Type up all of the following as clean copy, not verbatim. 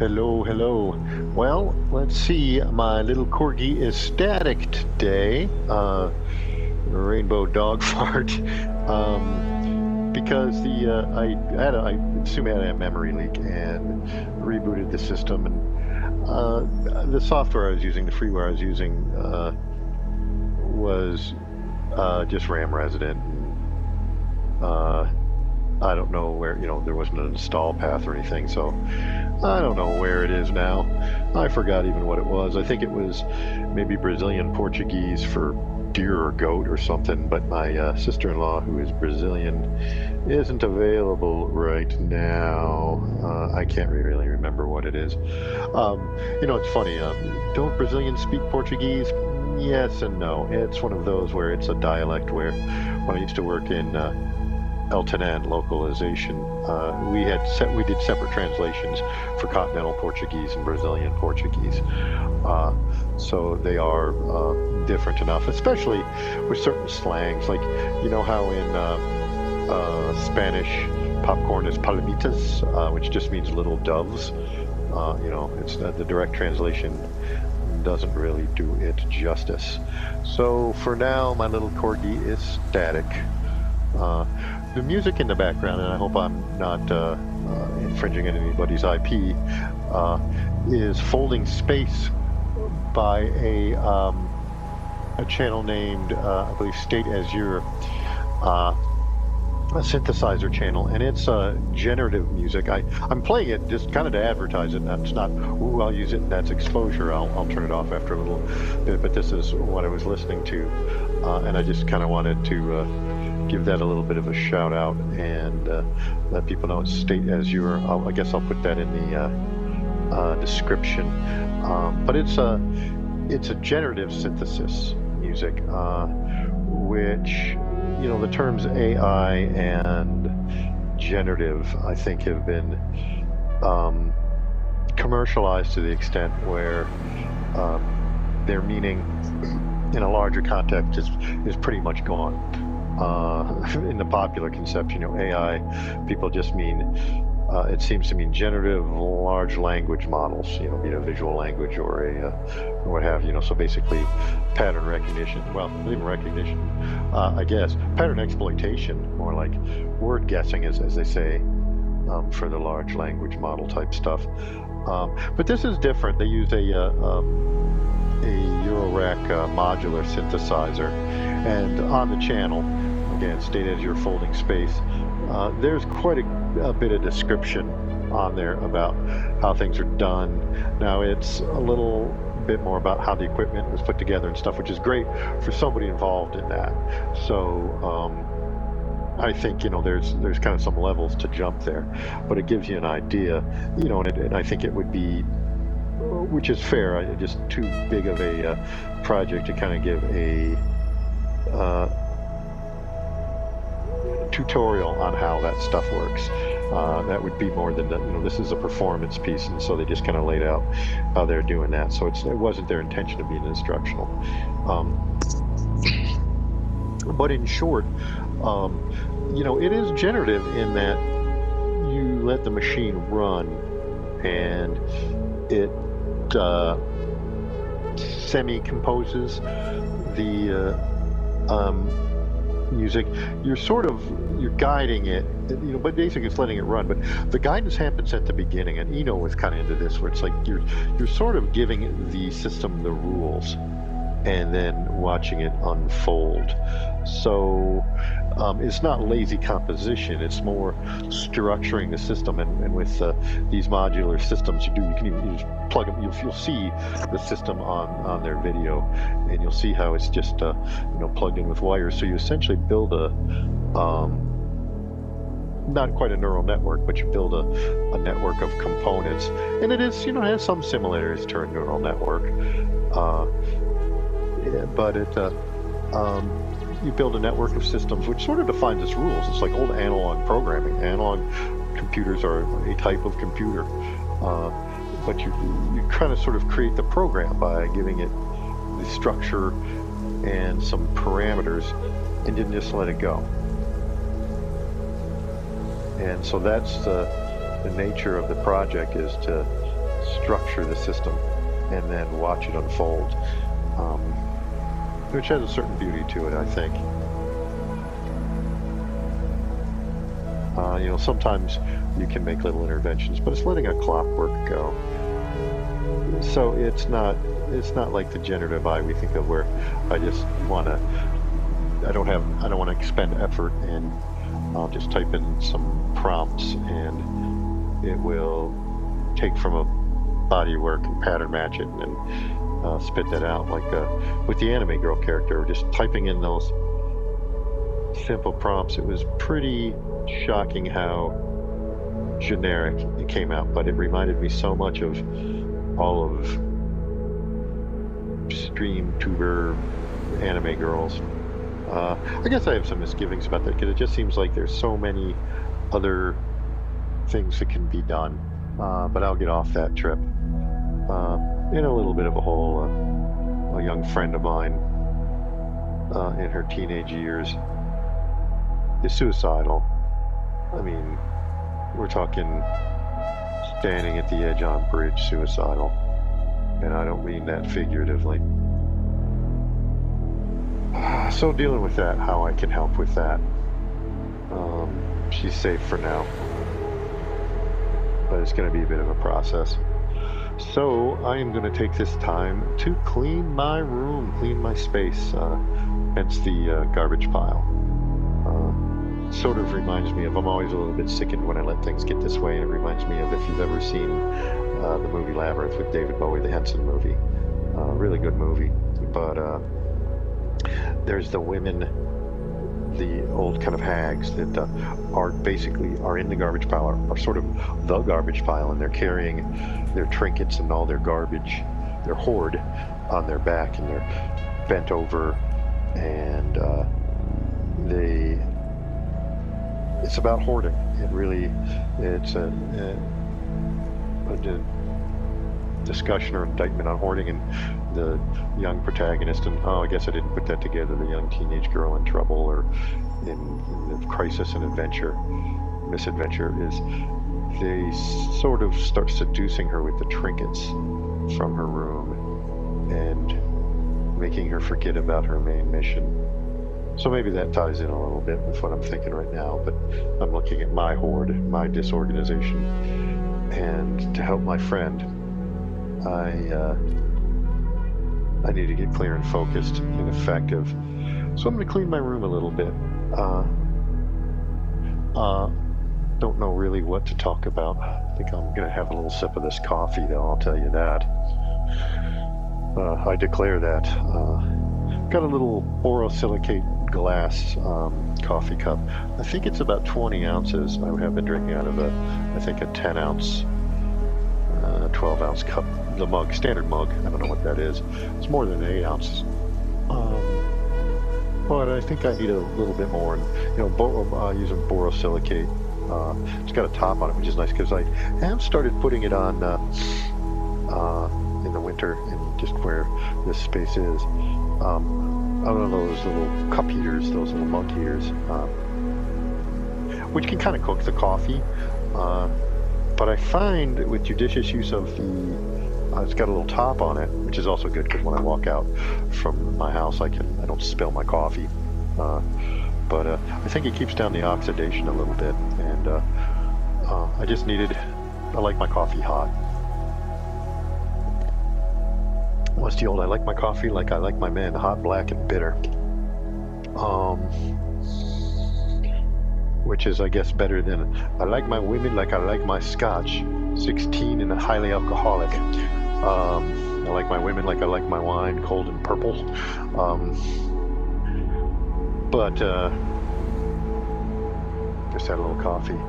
Hello, hello. Well, let's see. My little corgi is static today. Rainbow dog fart. Um, because I assume I had a memory leak and rebooted the system, and the software I was using, the freeware I was using, was just RAM resident. Uh, I don't know where, there wasn't an install path or anything, so I don't know where it is now. I forgot even what it was. I think it was maybe Brazilian Portuguese for deer or goat or something, but my sister-in-law, who is Brazilian, isn't available right now. I can't really remember what it is. It's funny. Don't Brazilians speak Portuguese? Yes and no. It's one of those where it's a dialect where when I used to work in Elton localization, we did separate translations for continental Portuguese and Brazilian Portuguese. So they are different enough, especially with certain slangs, like how in Spanish popcorn is palomitas, which just means little doves. It's the direct translation doesn't really do it justice. So for now, my little corgi is static. The music in the background, and I hope I'm not infringing on anybody's IP, is Folding Space by a channel named, I believe, State Azure, a synthesizer channel, and it's generative music. I'm playing it just kind of to advertise it. That's not, ooh, I'll use it, and that's exposure. I'll turn it off after a little bit, but this is what I was listening to, and I just kind of wanted to give that a little bit of a shout out and let people know it's State Azure. I guess I'll put that in the description. But it's a generative synthesis music, which the terms AI and generative, I think, have been commercialized to the extent where their meaning in a larger context is pretty much gone. In the popular conception, AI, people just mean, it seems to mean generative large language models, be it a visual language or or what have you. So basically, pattern recognition. Well, not even recognition, I guess. Pattern exploitation, more like word guessing, as they say, for the large language model type stuff. But this is different. They use a Eurorack modular synthesizer, and on the channel, again, State Azure Folding Space, there's quite a bit of description on there about how things are done. Now, it's a little bit more about how the equipment was put together and stuff, which is great for somebody involved in that. So I think there's kind of some levels to jump there, but it gives you an idea, and I think it would be, which is fair, just too big of a project to kind of give a tutorial on how that stuff works. That would be more than this is a performance piece, and so they just kind of laid out how they're doing that. So it wasn't their intention to be an instructional. But in short, it is generative in that you let the machine run, and it semi-composes the music. You're guiding it, but basically it's letting it run. But the guidance happens at the beginning, and Eno was kind of into this, where it's like you're sort of giving the system the rules, and then watching it unfold. So it's not lazy composition, it's more structuring the system. And with these modular systems, you can just plug them. You'll see the system on their video, and you'll see how it's just plugged in with wires. So you essentially build a not quite a neural network, but you build a network of components, and it is has some similarities to a neural network. But you build a network of systems which sort of defines its rules. It's like old analog programming. Analog computers are a type of computer, but you kind of sort of create the program by giving it the structure and some parameters, and then just let it go. And so that's the nature of the project, is to structure the system and then watch it unfold, which has a certain beauty to it, I think. Sometimes you can make little interventions, but it's letting a clockwork go. So it's not like the generative eye we think of, where I just want to, I don't want to expend effort, and I'll just type in some prompts and it will take from a body work and pattern match it and then spit that out. Like with the anime girl character, just typing in those simple prompts, it was pretty shocking how generic it came out, but it reminded me so much of all of stream tuber anime girls. I guess I have some misgivings about that, because it just seems like there's so many other things that can be done, but I'll get off that trip. In a little bit of a hole, a young friend of mine in her teenage years is suicidal. I mean, we're talking standing at the edge on a bridge suicidal. And I don't mean that figuratively. So dealing with that, how I can help with that. She's safe for now, but it's going to be a bit of a process. So I am going to take this time to clean my room, clean my space, hence the garbage pile. Sort of reminds me of, I'm always a little bit sickened when I let things get this way, and it reminds me of, if you've ever seen the movie Labyrinth with David Bowie, the Henson movie. Really good movie. But there's the women, the old kind of hags that are in the garbage pile, are sort of the garbage pile, and they're carrying their trinkets and all their garbage, their hoard, on their back, and they're bent over, and it's about hoarding. It's a discussion or indictment on hoarding, and the young protagonist, and I guess I didn't put that together, the young teenage girl in trouble, or in the crisis and misadventure, is they sort of start seducing her with the trinkets from her room and making her forget about her main mission. So maybe that ties in a little bit with what I'm thinking right now, but I'm looking at my hoard, my disorganization, and to help my friend, I need to get clear and focused and effective. So I'm going to clean my room a little bit. Don't know really what to talk about. I think I'm going to have a little sip of this coffee, though, I'll tell you that. I declare that. Got a little borosilicate glass coffee cup. I think it's about 20 ounces. I have been drinking out of a 10 ounce, 12 ounce cup. The mug, standard mug. I don't know what that is. It's more than 8 ounces. But I think I need a little bit more. And using borosilicate. It's got a top on it, which is nice, because I have started putting it on in the winter, and just where this space is. Out of those little cup heaters, those little mug heaters, which can kind of cook the coffee. But I find that with judicious use of it's got a little top on it, which is also good, because when I walk out from my house, I don't spill my coffee. But I think it keeps down the oxidation a little bit, and I like my coffee hot. What's the old, I like my coffee like I like my men, hot, black, and bitter. Which is, I guess, better than, I like my women like I like my scotch, 16 and highly alcoholic. I like my women like I like my wine, cold and purple. But just had a little coffee.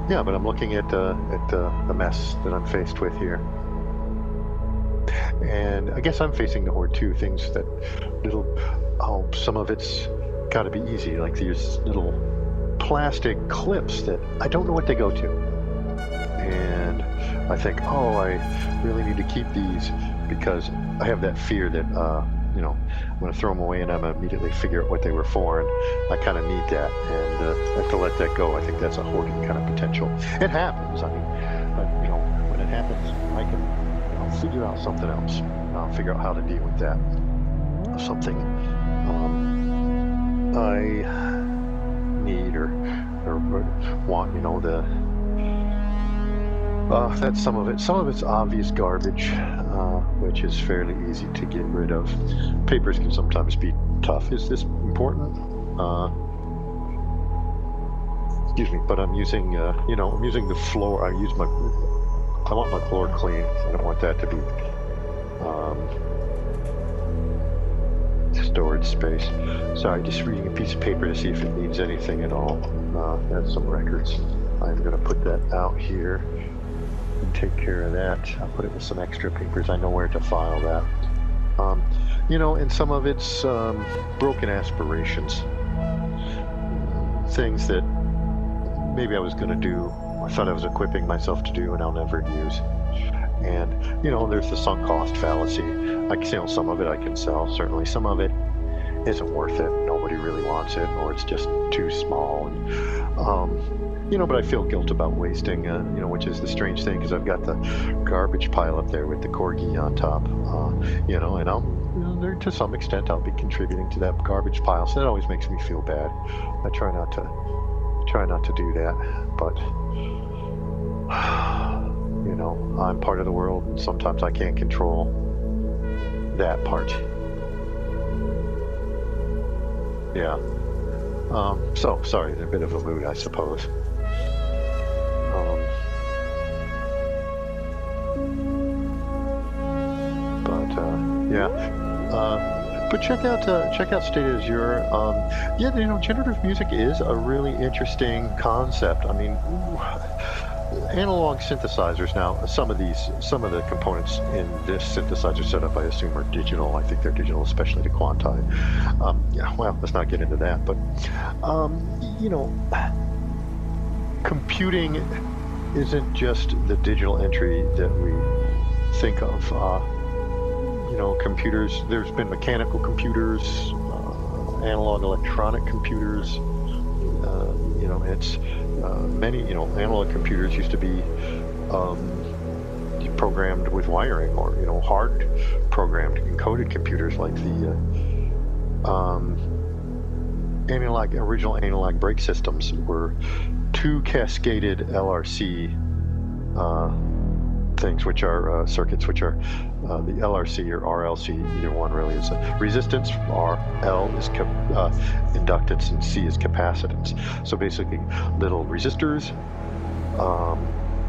Yeah, but I'm looking at the mess that I'm faced with here. And I guess I'm facing the hoard too. Things that some of it's got to be easy, like these little plastic clips that I don't know what they go to. And I think, I really need to keep these, because I have that fear that, I'm going to throw them away and I'm going to immediately figure out what they were for. And I kind of need that, and I have to let that go. I think that's a hoarding kind of potential. It happens. I mean, when it happens, I can figure out something else. Figure out how to deal with that. Something I need or want, that's some of it. Some of it's obvious garbage, which is fairly easy to get rid of. Papers can sometimes be tough. Is this important? Excuse me, but I'm using, I'm using the floor. I want my floor clean. I don't want that to be storage space. Sorry, just reading a piece of paper to see if it needs anything at all. That's some records. I'm going to put that out here and take care of that. I'll put it with some extra papers. I know where to file that. And some of it's broken aspirations. Things that maybe I was going to do, I thought I was equipping myself to do, and I'll never use. And, there's the sunk cost fallacy. I can sell some of it, I can sell. Certainly some of it isn't worth it. Nobody really wants it, or it's just too small. And, but I feel guilt about wasting, which is the strange thing, because I've got the garbage pile up there with the corgi on top, and there, to some extent, I'll be contributing to that garbage pile. So that always makes me feel bad. I try not to do that, but I'm part of the world, and sometimes I can't control that part. Yeah. So sorry, in a bit of a mood, I suppose. But check out State of Azure. Generative music is a really interesting concept. I mean, analog synthesizers now. Some of the components in this synthesizer setup, I assume, are digital. I think they're digital, especially to quantize. Let's not get into that. But computing isn't just the digital entry that we think of. Computers, there's been mechanical computers, analog electronic computers, it's many, analog computers used to be programmed with wiring, or, hard programmed, encoded computers like the original analog brake systems were two cascaded LRC things, which are circuits, which are the LRC or RLC, either one really is a resistance, L is inductance, and C is capacitance. So basically little resistors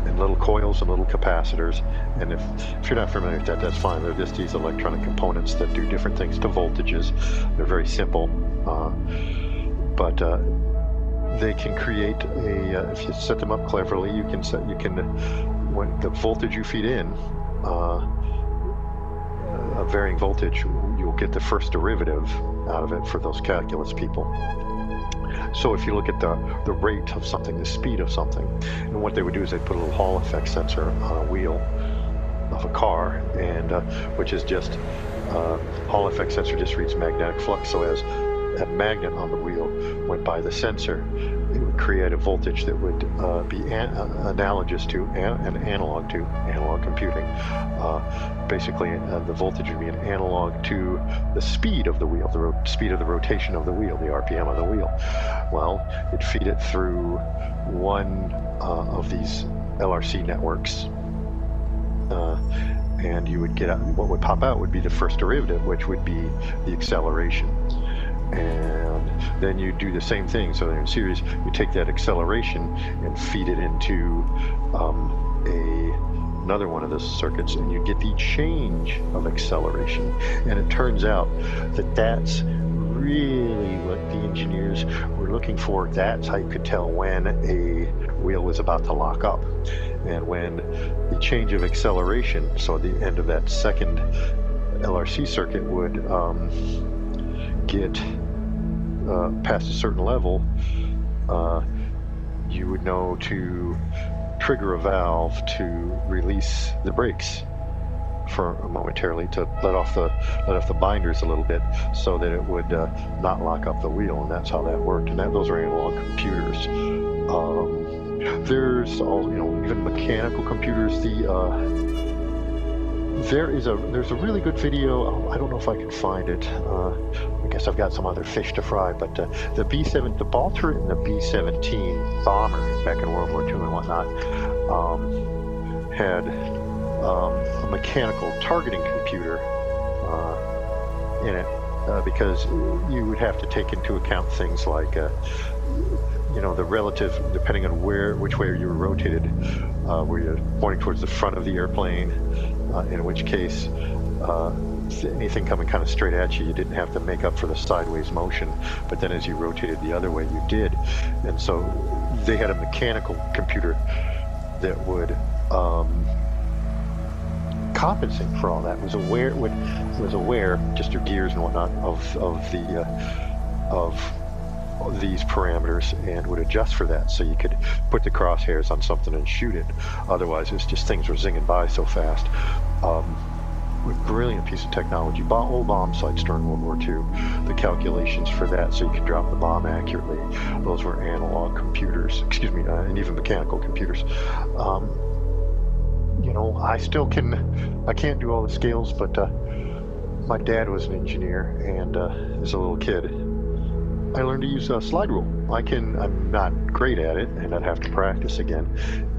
and little coils and little capacitors. And if you're not familiar with that, that's fine. They're just these electronic components that do different things to voltages. They're very simple, but they can create if you set them up cleverly, when the voltage you feed in, a varying voltage, you'll get the first derivative out of it for those calculus people. So if you look at the rate of something, the speed of something, and what they would do is they'd put a little Hall effect sensor on a wheel of a car, and which is just Hall effect sensor just reads magnetic flux. So as a magnet on the wheel went by the sensor, it would create a voltage that would be analogous to and analog to analog computing. Basically, the voltage would be an analog to the speed of the wheel, the speed of the rotation of the wheel, the RPM of the wheel. Well, you'd feed it through one of these LRC networks, and you would get out, what would pop out would be the first derivative, which would be the acceleration. And then you do the same thing. So in series, you take that acceleration and feed it into another one of the circuits, and you get the change of acceleration. And it turns out that that's really what the engineers were looking for. That's how you could tell when a wheel was about to lock up. And when the change of acceleration, so the end of that second LRC circuit would get past a certain level, you would know to trigger a valve to release the brakes for momentarily, to let off the binders a little bit, so that it would not lock up the wheel. And that's how that worked. And those are analog computers. There's all, even mechanical computers. there's a really good video. I don't know if I can find it. I guess I've got some other fish to fry. But the Balter and the B-17 bomber back in World War II and whatnot had a mechanical targeting computer in it, because you would have to take into account things like the relative, depending on which way you were rotated, were you pointing towards the front of the airplane, in which case anything coming kind of straight at you didn't have to make up for the sideways motion, but then as you rotated the other way you did. And so they had a mechanical computer that would compensate for all that, was aware just your gears and whatnot of these parameters, and would adjust for that, so you could put the crosshairs on something and shoot it. Otherwise, it's just things were zinging by so fast. A brilliant piece of technology. Old bomb sights during World War II, the calculations for that, so you could drop the bomb accurately. Those were analog computers, and even mechanical computers. I can't do all the scales, but my dad was an engineer, and as a little kid, I learned to use a slide rule. I'm not great at it, and I'd have to practice again.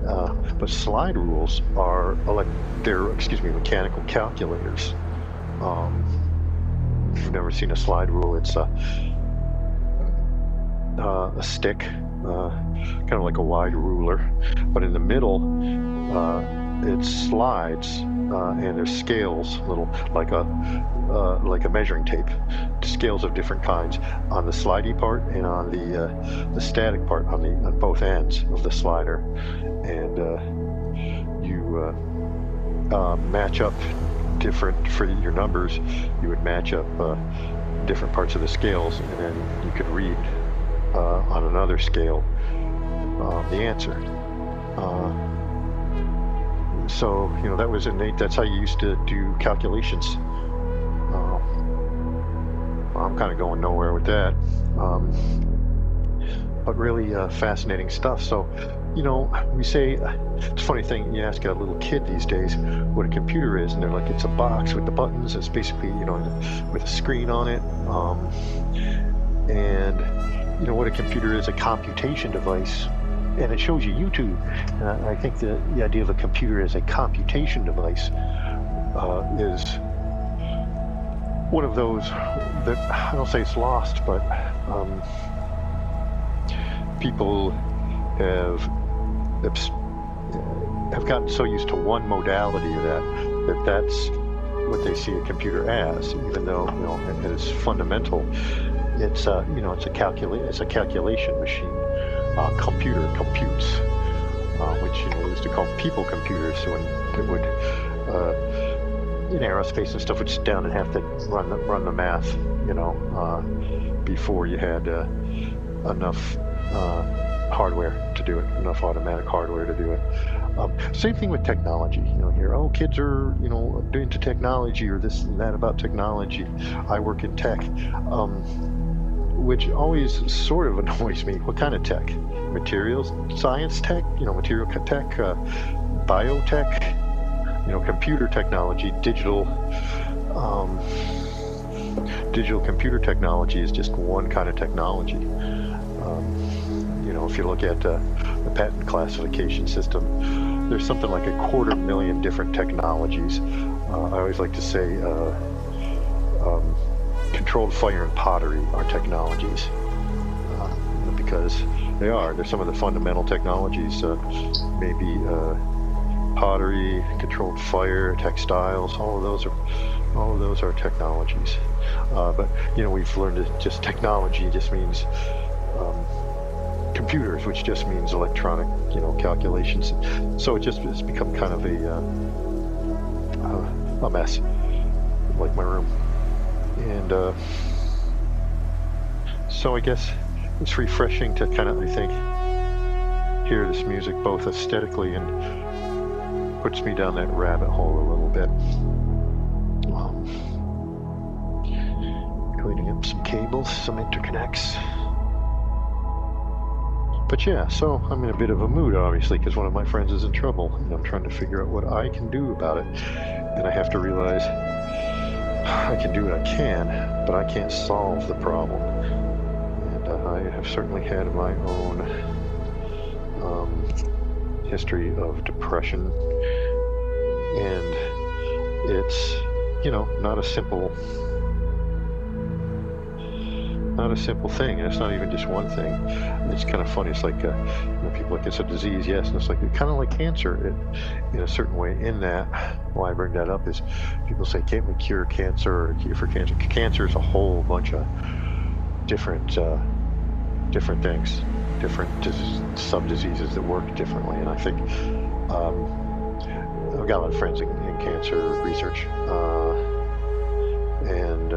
But slide rules are mechanical calculators. If you've never seen a slide rule, it's a stick, kind of like a wide ruler, but in the middle, it slides, and there's scales, like a measuring tape, scales of different kinds on the slidey part and on the static part on both ends of the slider, and you match up different for your numbers. You would match up different parts of the scales, and then you could read on another scale the answer. So that was innate. That's how you used to do calculations. I'm kind of going nowhere with that, but really fascinating stuff. So we say, it's a funny thing, you ask a little kid these days what a computer is, and they're like, it's a box with the buttons. It's basically with a screen on it, and what a computer is, a computation device. And it shows you YouTube. I think the idea of a computer as a computation device is one of those that, I don't say it's lost, but people have gotten so used to one modality that's what they see a computer as, even though it is fundamental. It's a calculation machine. Computer computes, which we used to call people computers, when it would in aerospace and stuff would sit down and have to run the math, before you had enough hardware to do it, enough automatic hardware to do it. Same thing with technology. Here, kids are into technology, or this and that about technology. I work in tech. Which always sort of annoys me. What kind of tech? Materials science tech? Material tech, biotech, computer technology, digital computer technology is just one kind of technology. If you look at the patent classification system, there's something like 250,000 different technologies. I always like to say controlled fire and pottery are technologies, because they're some of the fundamental technologies. Maybe pottery, controlled fire, textiles, all of those are technologies. But we've learned that just technology just means computers, which just means electronic calculations. So it's become kind of a mess, like my room. And so I guess it's refreshing to kind of, I think, hear this music both aesthetically and puts me down that rabbit hole a little bit. Cleaning up some cables, some interconnects. But yeah, so I'm in a bit of a mood, obviously, because one of my friends is in trouble, and I'm trying to figure out what I can do about it. And I have to realize I can do what I can, but I can't solve the problem. And I have certainly had my own history of depression, and it's, not a simple thing, and it's not even just one thing. It's kind of funny. It's like people like it's a disease, yes, and it's like kind of like cancer in a certain way. In that, why I bring that up is people say, can't we cure cancer or cure for cancer? Cancer is a whole bunch of different things, different sub-diseases that work differently. And I think I've got a lot of friends in cancer research, and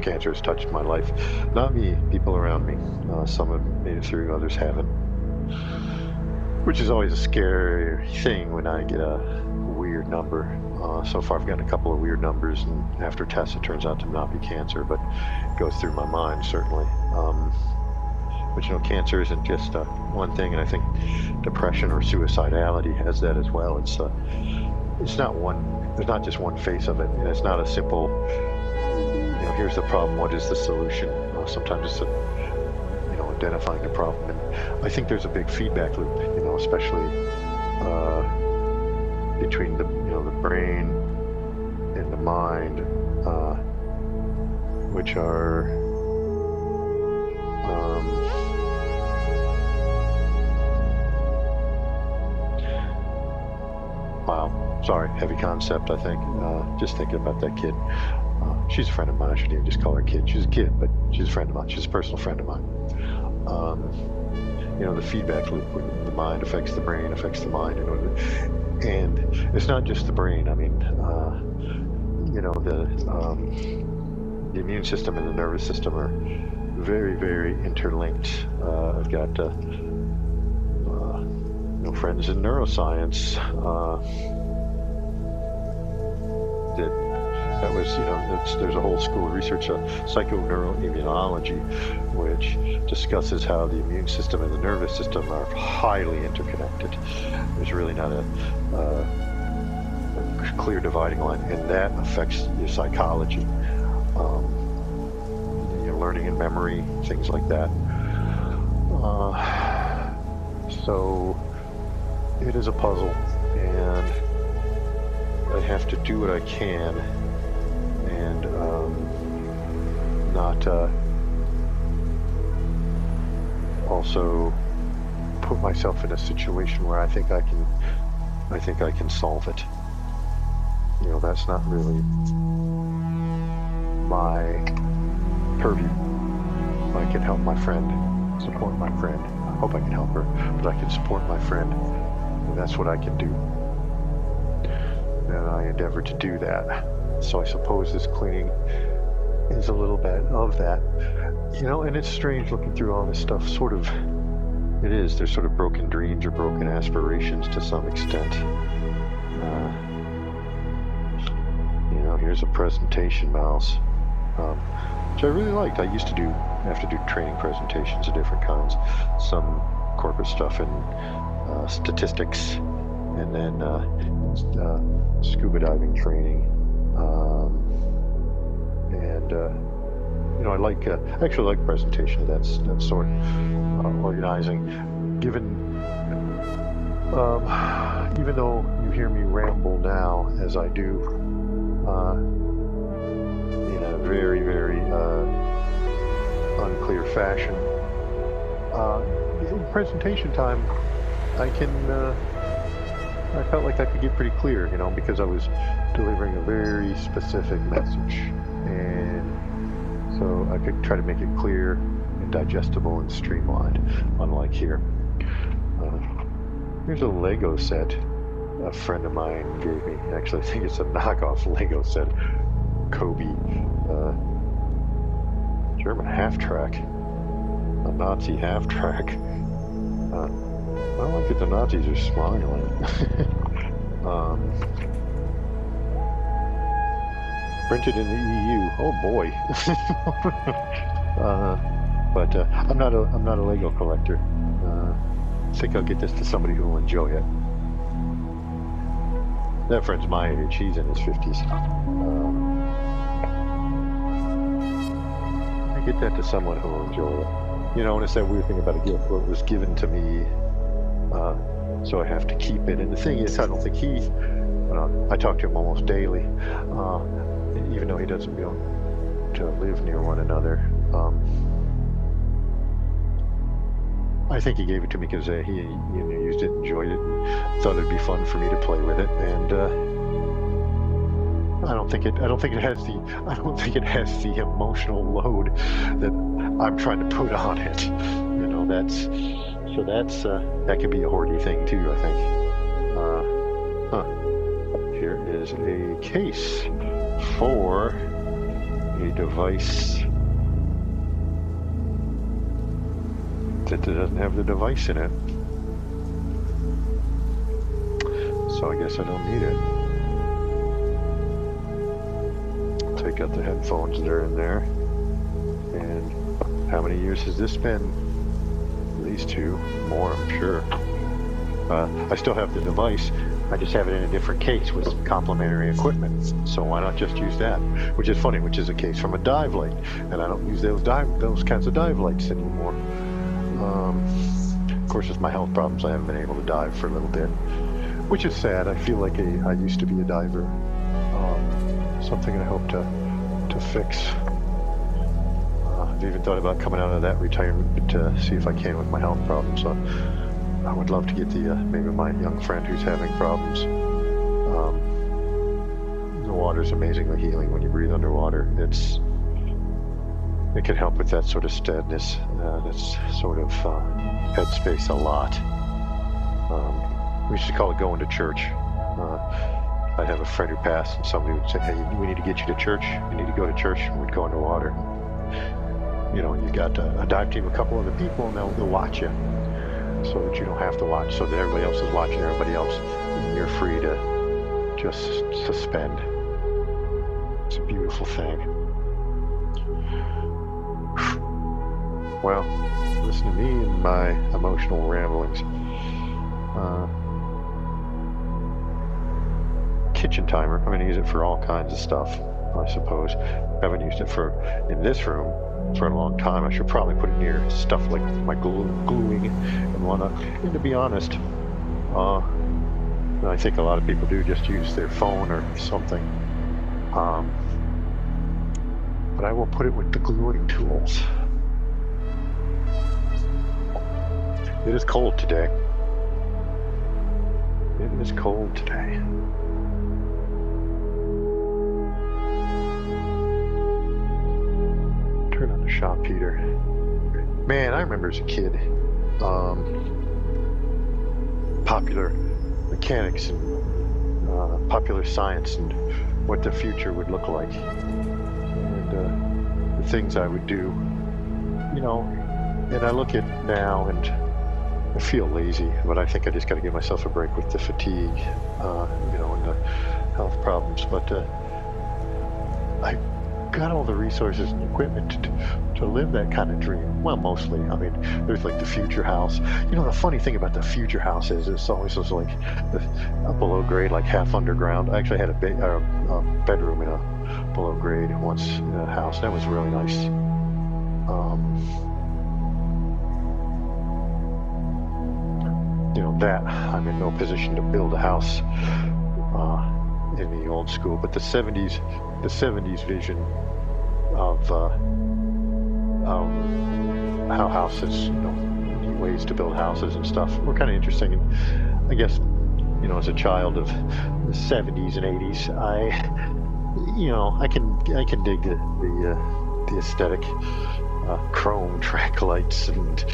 cancer has touched my life. Not me, people around me. Some have made it through, others haven't. Which is always a scary thing when I get a weird number. So far I've gotten a couple of weird numbers, and after tests it turns out to not be cancer, but it goes through my mind, certainly. But cancer isn't just one thing, and I think depression or suicidality has that as well. It's not one, there's not just one face of it, and it's not a simple, here's the problem, what is the solution? Sometimes it's identifying the problem, and I think there's a big feedback loop, especially between the brain and the mind, which are wow, sorry, heavy concept, I think. Just thinking about that kid. She's a friend of mine. I shouldn't even just call her a kid. She's a kid, but she's a friend of mine. She's a personal friend of mine. The feedback loop, when the mind affects the brain, affects the mind, and it's not just the brain. I mean, the immune system and the nervous system are very, very interlinked. I've got friends in neuroscience that was, there's a whole school of research, psychoneuroimmunology, which discusses how the immune system and the nervous system are highly interconnected. There's really not a clear dividing line, and that affects your psychology, your learning and memory, things like that. So it is a puzzle, and I have to do what I can, and not also put myself in a situation where I think I can solve it. That's not really my purview. I can help my friend, support my friend. I hope I can help her, but I can support my friend, and that's what I can do. And I endeavor to do that. So I suppose this cleaning is a little bit of that. And it's strange looking through all this stuff. Sort of, it is. There's sort of broken dreams or broken aspirations to some extent. Here's a presentation mouse, which I really liked. I used to have to do training presentations of different kinds, some corporate stuff and statistics, and then scuba diving training, and I actually like presentation of that sort, organizing. Even though you hear me ramble now, as I do, in a very, very unclear fashion, in presentation time, I felt like I could get pretty clear, because I was delivering a very specific message, and so I could try to make it clear and digestible and streamlined, unlike here. Here's a Lego set a friend of mine gave me. Actually, I think it's a knockoff Lego set. Kobe, German half-track, a Nazi half-track. I don't like that the Nazis are smiling. Printed in the EU. Oh boy. But I'm not a Lego collector. I think I'll get this to somebody who will enjoy it. That friend's my age. He's in his 50s. I get that to someone who will enjoy it. You know, and it's that weird thing about a gift where it was given to me, so I have to keep it. And the thing is, I don't think I talk to him almost daily, even though he doesn't to live near one another. I think he gave it to me because he used it, enjoyed it, and thought it'd be fun for me to play with it. And I don't think it has the emotional load that I'm trying to put on it. You know, that can be a hoardy thing too, I think. Here is a case for a device that doesn't have the device in it. So I guess I don't need it. Take out the headphones that are in there. And how many years has this been? These 2, more, I'm sure. I still have the device. I just have it in a different case with complementary equipment. So why not just use that? Which is funny, which is a case from a dive light. And I don't use those kinds of dive lights anymore. Of course, with my health problems, I haven't been able to dive for a little bit, which is sad. I feel like I used to be a diver. Something I hope to fix. I've even thought about coming out of that retirement to see if I can with my health problems. So I would love to get maybe my young friend who's having problems. The water's amazingly healing when you breathe underwater. It can help with that sort of steadiness, that sort of headspace a lot. We used to call it going to church. I'd have a friend who passed, and somebody would say, "Hey, we need to get you to church. You need to go to church." And we'd go underwater. You know, you got a dive team, a couple other people, and they'll watch you, so that you don't have to watch. So that everybody else is watching everybody else, and you're free to just suspend. It's a beautiful thing. Well, listen to me and my emotional ramblings. Kitchen timer. I'm going to use it for all kinds of stuff, I suppose. I haven't used it in this room for a long time. I should probably put it near stuff like my gluing and whatnot. And to be honest, I think a lot of people do just use their phone or something. But I will put it with the gluing tools. It is cold today. It is cold today. Turn on the shop heater. Man, I remember as a kid, popular mechanics and popular science and what the future would look like. And the things I would do, you know, and I look at now and I feel lazy, but I think I just got to give myself a break with the fatigue, you know, and the health problems. But I got all the resources and equipment to live that kind of dream. Well, mostly. I mean, there's like the future house. You know, the funny thing about the future house is it's always was like below grade, like half underground. I actually had a bedroom in a below grade once in a house. That was really nice. You know, that I'm in no position to build a house in the old school, but the 70s vision of how houses, you know, new ways to build houses and stuff were kind of interesting. And I guess, you know, as a child of the 70s and 80s, I can dig the aesthetic, chrome track lights and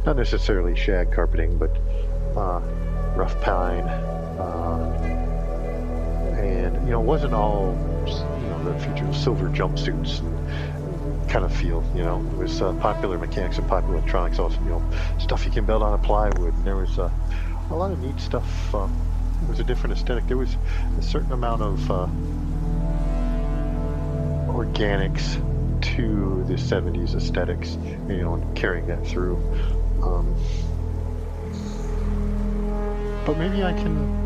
not necessarily shag carpeting, but rough pine, and you know, it wasn't all, you know, the future silver jumpsuits and kind of feel. You know, it was popular mechanics and popular electronics, also, you know, stuff you can build out of plywood. And there was a lot of neat stuff. It was a different aesthetic. There was a certain amount of organics to the 70s aesthetics, and carrying that through. But maybe I can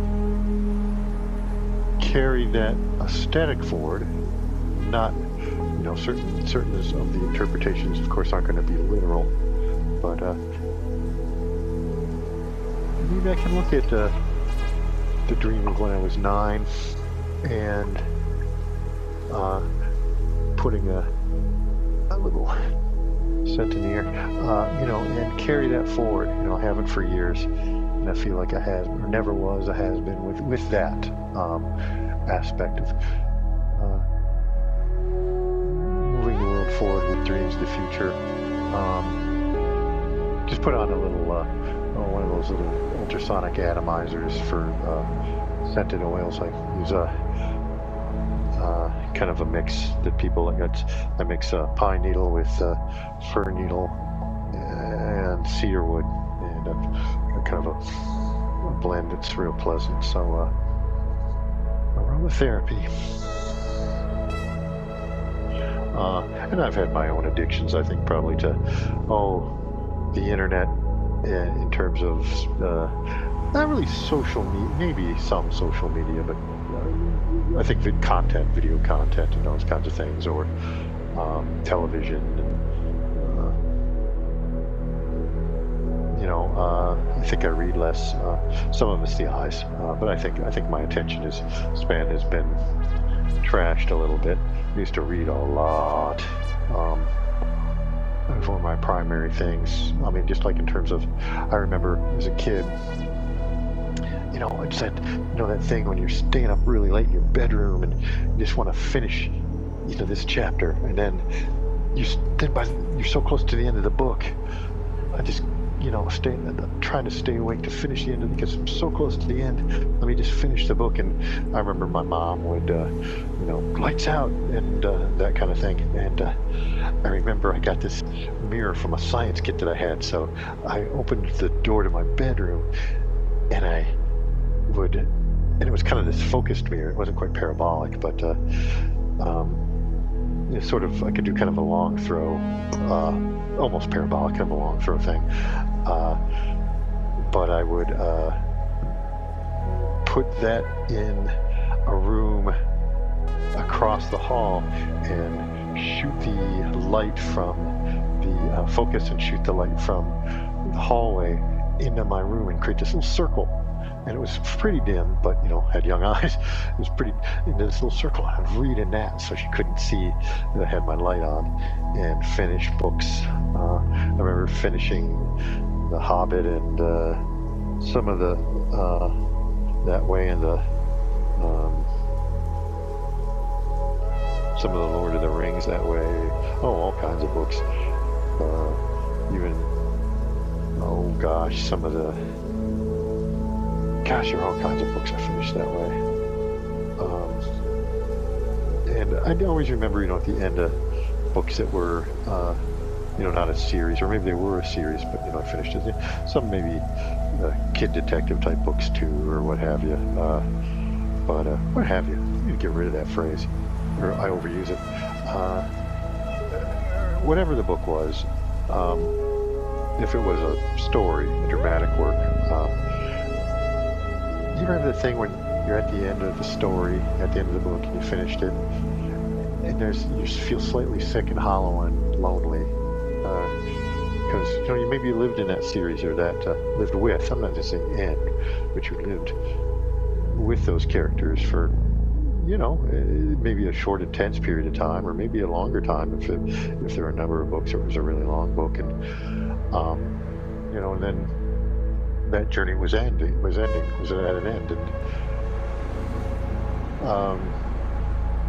carry that aesthetic forward. Not, certain of the interpretations, of course, aren't going to be literal, but maybe I can look at the dream of when I was 9 and putting a little centennial, and carry that forward. I haven't for years, and I feel like I have, or never was, a has been with that aspect of moving the world forward with dreams of the future. Just put on a little, one of those little ultrasonic atomizers for scented oils. I use kind of a mix that people like. I mix pine needle with fir needle and cedar wood, and kind of a blend that's real pleasant. So aromatherapy. And I've had my own addictions, I think, probably to the internet, in terms of not really social media, maybe some social media, but I think video content, and those kinds of things, or television. I think I read less. Some of it's the eyes, but I think my attention span has been trashed a little bit. I used to read a lot. That was one of my primary things. I mean, just like in terms of, I remember as a kid, I just had, that thing when you're staying up really late in your bedroom and you just want to finish, this chapter, and then you're so close to the end of the book. I just, trying to stay awake to finish the end of it because I'm so close to the end. Let me just finish the book. And I remember my mom would, lights out and that kind of thing. And I remember I got this mirror from a science kit that I had. So I opened the door to my bedroom, and it was kind of this focused mirror. It wasn't quite parabolic, but it's sort of, I could do kind of a long throw, almost parabolic, kind of a long throw thing. But I would put that in a room across the hall and shoot the light from the focus and shoot the light from the hallway into my room and create this little circle. And it was pretty dim, but had young eyes. It was pretty into this little circle. I'd read in that, so she couldn't see that I had my light on, and finish books. I remember finishing The Hobbit and some of the that way, and some of the Lord of the Rings that way. All kinds of books. Even some of the. There are all kinds of books I finished that way. And I always remember, at the end of books that were, not a series, or maybe they were a series, but, I finished it. Some maybe kid detective type books too, or what have you. But what have you? You need to get rid of that phrase, or I overuse it. Whatever the book was, if it was a story, a dramatic work, you ever have the thing when you're at the end of the story, at the end of the book, and you finished it, and you just feel slightly sick and hollow and lonely, because you maybe lived in that series, or that lived with. I'm not just saying end, but you lived with those characters for, maybe a short, intense period of time, or maybe a longer time if there were a number of books, or it was a really long book, and and then that journey was at an end, and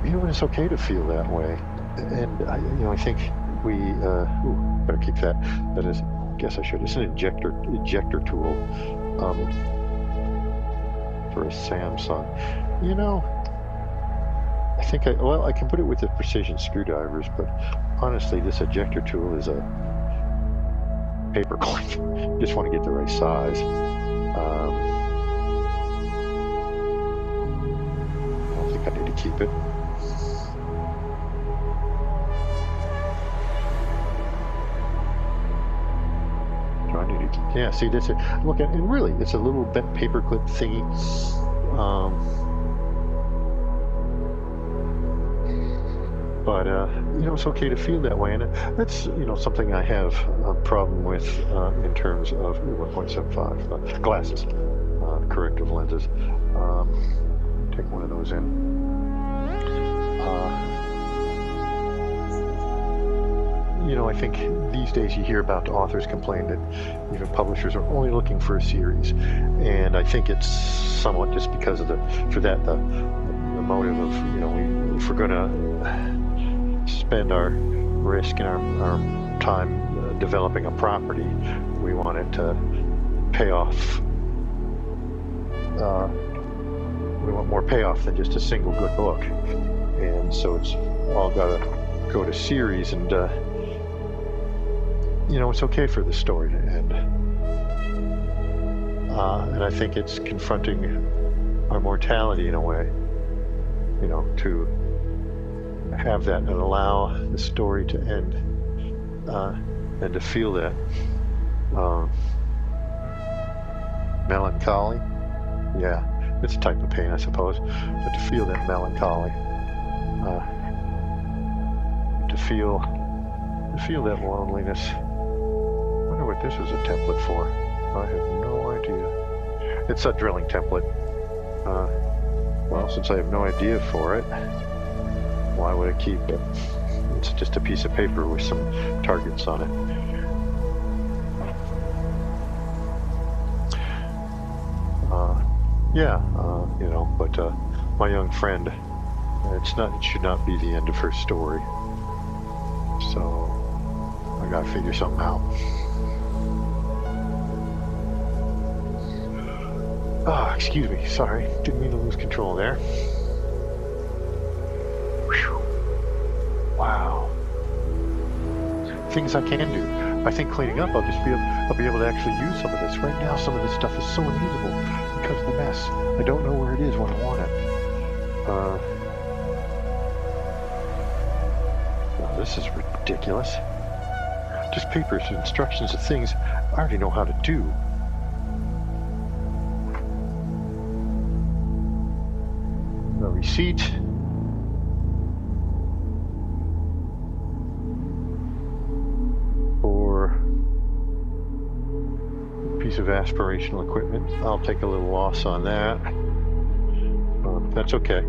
and it's okay to feel that way. And I think we better keep that. That is, I guess I should. It's an ejector tool for a Samsung. I think I can put it with the precision screwdrivers, but honestly, this ejector tool is a paperclip. Just want to get the right size. I don't think I need to keep it. Yeah, see, this is, look at, and really, it's a little bent paperclip thingy. But it's okay to feel that way, and that's something I have a problem with in terms of 1.75 glasses, corrective lenses. Take one of those in. I think these days you hear about authors complain that even publishers are only looking for a series, and I think it's somewhat just because of the motive of if we're going to spend our risk and our time developing a property, we want it to pay off. We want more payoff than just a single good book, and so it's all got to go to series, and it's okay for the story to end. And I think it's confronting our mortality in a way, to have that and allow the story to end, and to feel that melancholy. Yeah, it's a type of pain, I suppose, but to feel that melancholy, to feel that loneliness. I wonder what this is a template for. I have no idea. It's a drilling template. Well, since I have no idea for it, why would I keep it? It's just a piece of paper with some targets on it. But my young friend, it should not be the end of her story. So I gotta figure something out. Excuse me, sorry, didn't mean to lose control there. Whew. Wow. Things I can do. I think cleaning up, I'll be able to actually use some of this. Right now, some of this stuff is so unusable because of the mess. I don't know where it is when I want it. This is ridiculous. Just papers, instructions of things I already know how to do. A receipt. For a piece of aspirational equipment. I'll take a little loss on that. That's okay.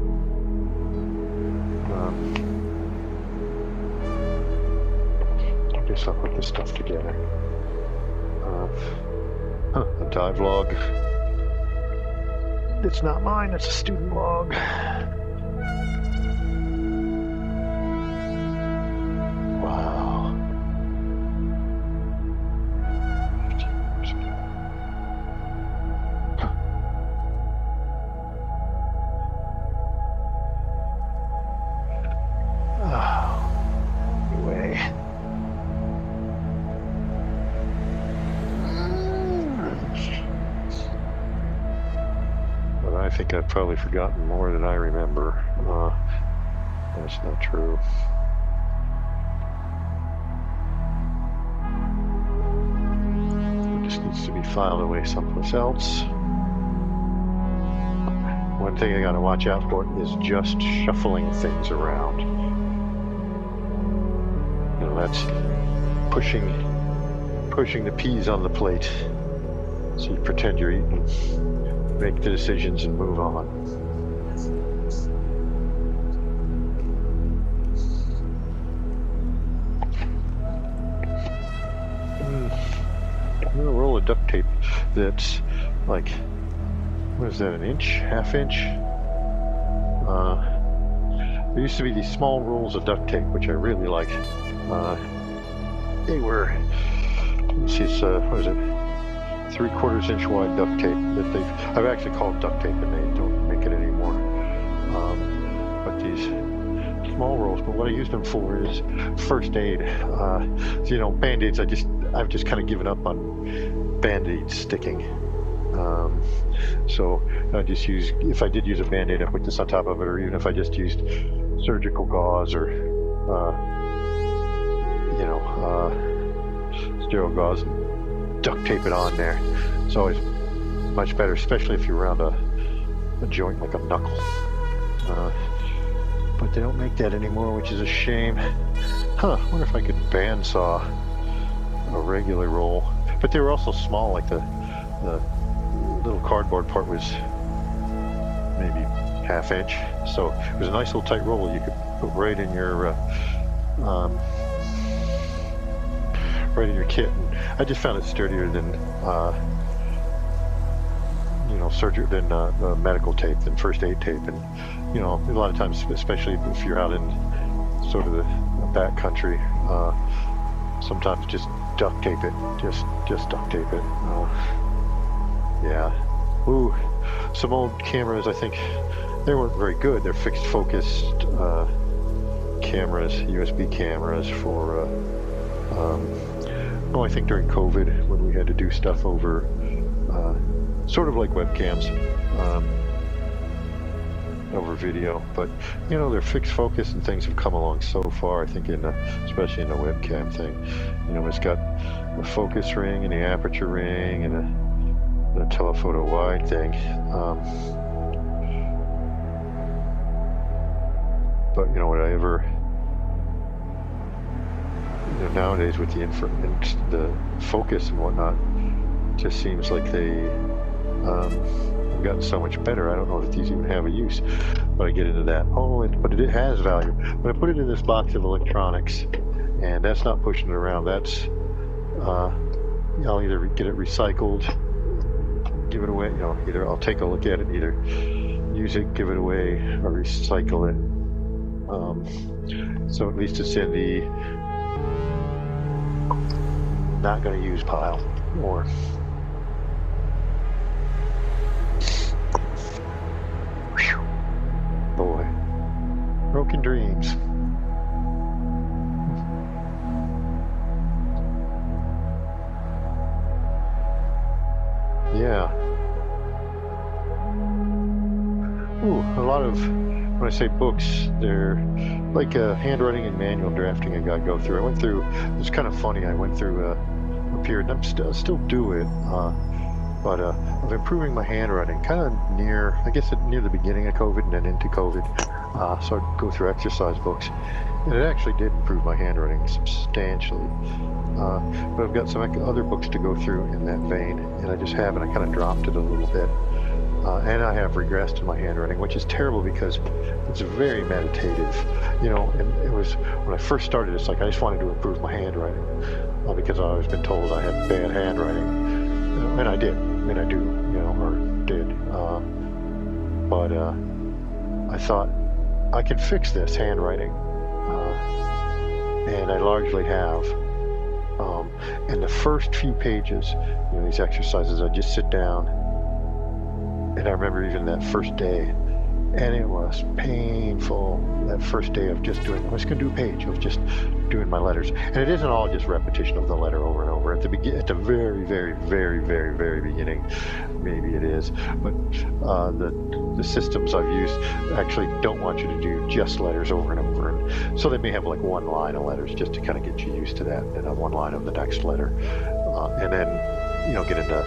I guess I'll put this stuff together. A dive log. It's not mine, it's a student log. Wow. 15 years ago. Anyway. But I think I've probably forgotten more than I remember. That's not true. It just needs to be filed away someplace else. One thing I gotta watch out for is just shuffling things around. That's pushing the peas on the plate. So you pretend you're eating, make the decisions and move on. I'm gonna roll a duct tape that's like, what is that, an inch, half inch? There used to be these small rolls of duct tape, which I really like. They were, let's see, it's, what is it, 3/4 inch wide duct tape that I've actually called duct tape, and they don't make it anymore. But these small rolls, but what I use them for is first aid. So, Band-Aids, I've just kind of given up on Band-Aids sticking. So I just use, if I did use a Band-Aid, I put this on top of it, or even if I just used surgical gauze or, sterile gauze, and duct tape it on there. It's always much better, especially if you're around a joint like a knuckle. But they don't make that anymore, which is a shame. I wonder if I could bandsaw a regular roll. But they were also small, like the little cardboard part was maybe ½ inch. So it was a nice little tight roll you could put right in your kit. And I just found it sturdier than surgery than medical tape, than first aid tape. And a lot of times, especially if you're out in sort of the back country, sometimes just duct tape it. Just duct tape it. Yeah. Ooh, some old cameras, I think they weren't very good. They're fixed focused cameras, USB cameras for I think during COVID when we had to do stuff over sort of like webcams, over video, but they're fixed focus, and things have come along so far. I think especially in the webcam thing, it's got a focus ring and the aperture ring and a telephoto wide thing. But would I ever? Nowadays with the focus and whatnot, just seems like they have gotten so much better. I don't know if these even have a use, but I get into that. But it has value. But I put it in this box of electronics, and that's not pushing it around. That's I'll either get it recycled, give it away. Either I'll take a look at it, either use it, give it away, or recycle it. So at least it's in the not going to use pile. Or boy, broken dreams. Yeah. Ooh, a lot of, when I say books, they're like handwriting and manual drafting I got to go through. I went through, it's kind of funny, I went through a period, and I still do it, but of improving my handwriting, kind of near the beginning of COVID and then into COVID. So I'd go through exercise books, and it actually did improve my handwriting substantially. But I've got some other books to go through in that vein, and I just haven't. I kind of dropped it a little bit. And I have regressed in my handwriting, which is terrible because it's very meditative, and it was, when I first started, it's like I just wanted to improve my handwriting, because I've always been told I had bad handwriting, and I did, and I do, or did, but I thought I can fix this handwriting, and I largely have. And the first few pages, these exercises, I just sit down. And I remember even that first day, and it was painful, that first day of just doing, I was going to do a page of just doing my letters. And it isn't all just repetition of the letter over and over. At the very, very, very, very, very beginning, maybe it is. But the systems I've used actually don't want you to do just letters over and over. And so they may have like one line of letters just to kind of get you used to that, and then one line of the next letter. And then, get into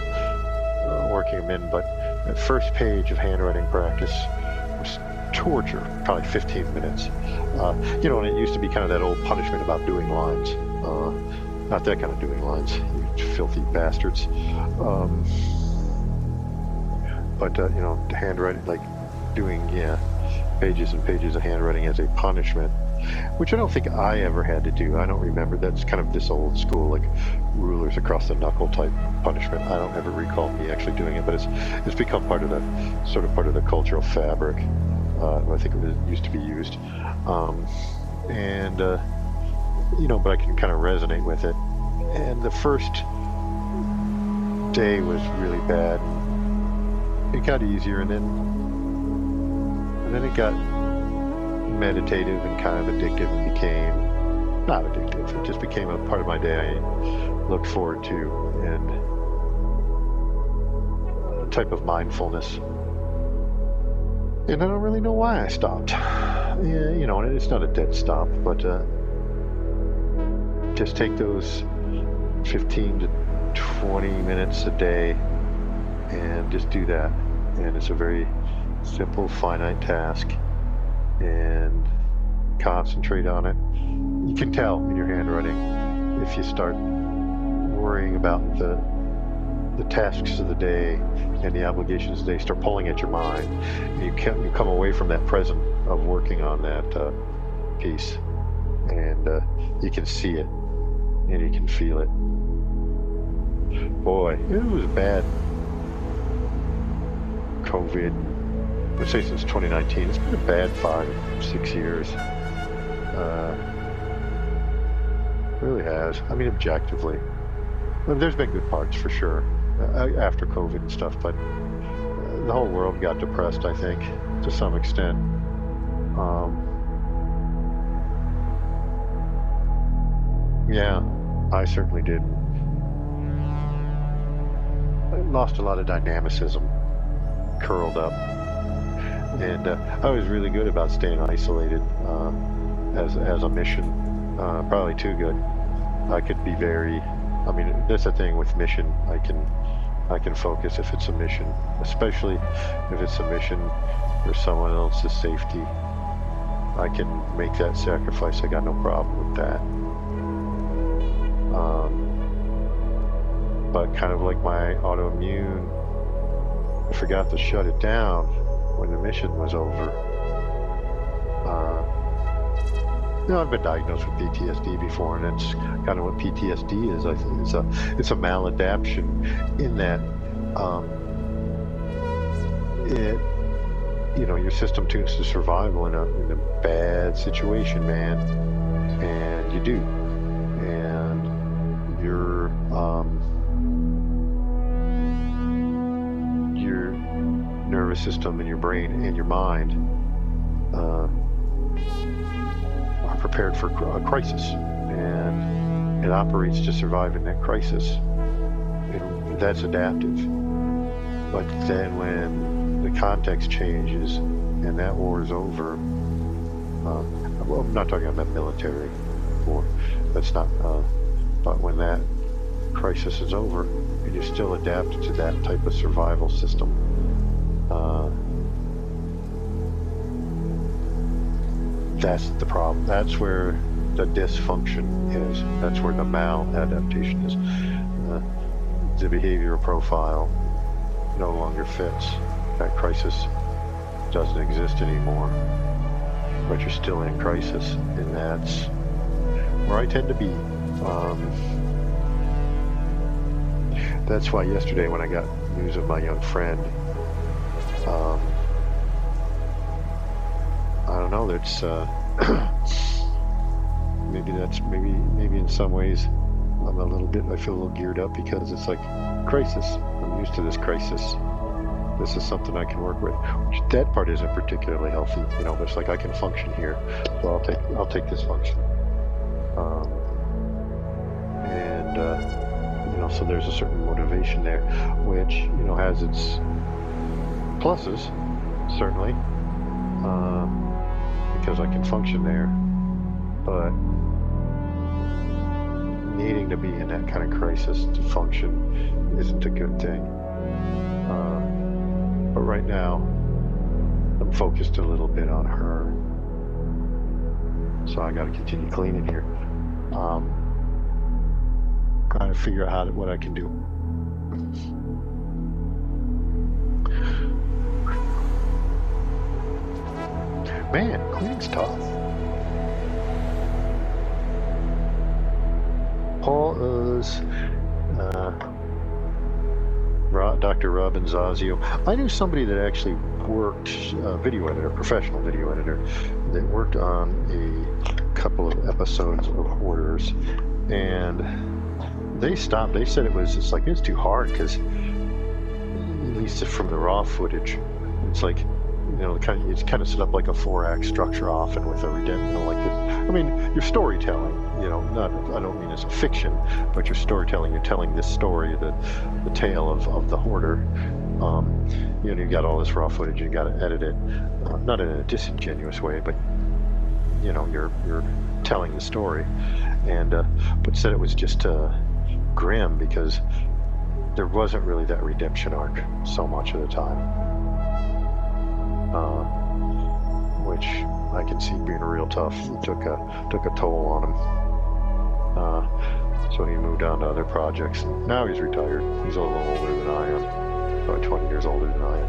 working them in. But that first page of handwriting practice was torture, probably 15 minutes. And it used to be kind of that old punishment about doing lines. Not that kind of doing lines, you filthy bastards. But handwriting, like doing, pages and pages of handwriting as a punishment, which I don't think I ever had to do. I don't remember. That's kind of this old school, like rulers across the knuckle type punishment. I don't ever recall me actually doing it, but it's become part of the cultural fabric. I think it used to be used, but I can kind of resonate with it. And the first day was really bad. It got easier, and then it got meditative and kind of addictive, and became not addictive. It just became a part of my day I looked forward to, and a type of mindfulness. And I don't really know why I stopped. And it's not a dead stop, but just take those 15 to 20 minutes a day and just do that. And it's a very simple, finite task, and concentrate on it. You can tell in your handwriting if you start worrying about the tasks of the day and the obligations of the day start pulling at your mind. You come away from that present of working on that piece, and you can see it and you can feel it. Boy, it was bad. COVID, I'd say since 2019, it's been a bad 5-6 years. Really has. I mean, objectively. Well, there's been good parts for sure after COVID and stuff, but the whole world got depressed, I think, to some extent. Yeah, I certainly did. I lost a lot of dynamicism, curled up, and I was really good about staying isolated as a mission. Probably too good. I could be very. I mean, that's the thing with mission. I can focus if it's a mission, especially if it's a mission for someone else's safety. I can make that sacrifice. I got no problem with that. But kind of like my autoimmune, I forgot to shut it down when the mission was over. I've been diagnosed with PTSD before, and it's kind of what PTSD is. I think it's a maladaptation in that your system tunes to survival in a bad situation, man, and you do, and your nervous system and your brain and your mind are prepared for a crisis, and it operates to survive in that crisis, and that's adaptive. But then when the context changes and that war is over, well, I'm not talking about military war, that's not, but when that crisis is over and you're still adapted to that type of survival system, that's the problem. That's where the dysfunction is. That's where the maladaptation is. The behavioral profile no longer fits. That crisis doesn't exist anymore. But you're still in crisis, and that's where I tend to be. That's why yesterday when I got news of my young friend, I don't know, that's maybe in some ways I feel a little geared up, because it's like crisis. I'm used to this crisis. This is something I can work with. Which that part isn't particularly healthy, but it's like I can function here, so I'll take this function. So there's a certain motivation there, which has its pluses, certainly, because I can function there, but needing to be in that kind of crisis to function isn't a good thing. But right now, I'm focused a little bit on her, so I got to continue cleaning here. Trying to figure out what I can do. Man, cleaning's tough. Paul is Dr. Robin Zazio. I knew somebody that actually worked, video editor, professional video editor, that worked on a couple of episodes of Hoarders, and they stopped. They said it's too hard, because at least from the raw footage, it's like, it's kind of set up like a 4-act structure often, with a redemption like this. I mean, your storytelling, I don't mean as a fiction, but your storytelling, you're telling this story, the tale of the hoarder. You got all this raw footage, you got to edit it, not in a disingenuous way, but you're telling the story, and but said it was just grim because there wasn't really that redemption arc so much of the time, which I can see being real tough. It took a toll on him. So he moved on to other projects. Now he's retired. He's a little older than I am, about 20 years older than I am.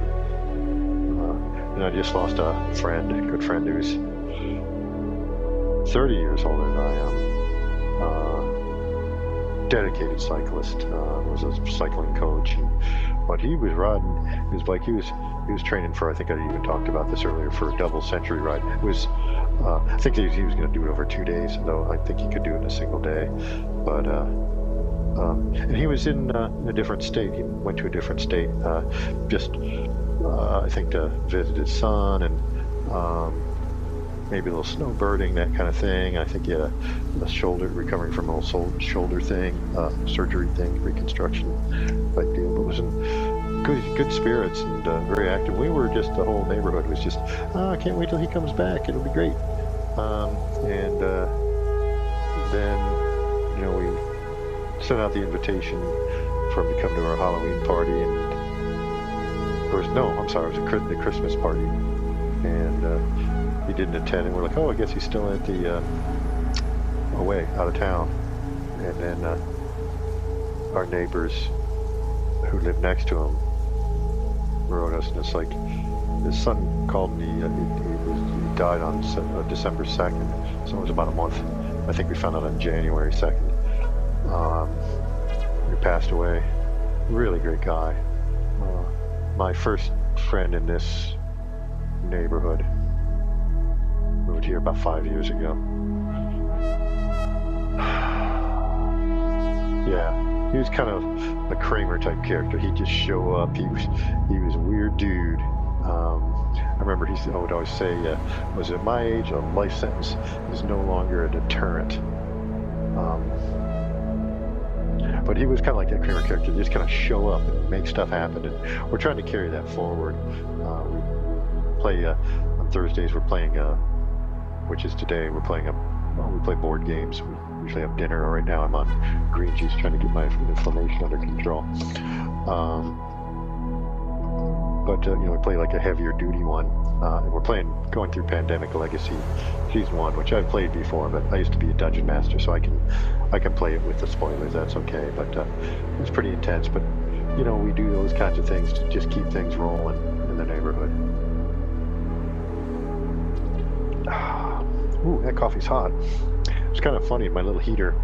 And I just lost a good friend who's 30 years older than I am. Dedicated cyclist, was a cycling coach, but he was riding his bike. He was training for, I think I even talked about this earlier, for a double century ride. It was, I think he was going to do it over 2 days, though I think he could do it in a single day. But and he was in a different state. He went to a different state, just I think to visit his son and maybe a little snowbirding, that kind of thing. I think he had a shoulder, recovering from a little shoulder thing, surgery thing, reconstruction type deal. But was in good spirits and very active. We were just, the whole neighborhood was just, I can't wait till he comes back. It'll be great. And then, we sent out the invitation for him to come to our Halloween party, and it was the Christmas party, and he didn't attend, and we're like, oh, I guess he's still at the away out of town. And then our neighbors who lived next to him wrote us, and it's like, his son called me. He died on December 2nd, so it was about a month. I think we found out on January 2nd. He passed away. Really great guy. My first friend in this neighborhood moved here about 5 years ago. Yeah, he was kind of a Kramer type character. He'd just show up. He was a weird dude. I remember he would always say, was at my age, a life sentence is no longer a deterrent. But he was kind of like that Kramer character, just kind of show up and make stuff happen, and we're trying to carry that forward. We play on Thursdays. We're playing, which is today. We play board games. We usually have dinner. Right now, I'm on green juice, trying to get my inflammation under control. But we play like a heavier duty one. And we're going through Pandemic Legacy Season 1, which I've played before, but I used to be a dungeon master, so I can play it with the spoilers. That's okay. But it's pretty intense. But we do those kinds of things to just keep things rolling in the neighborhood. Ooh, that coffee's hot. It's kind of funny. My little heater.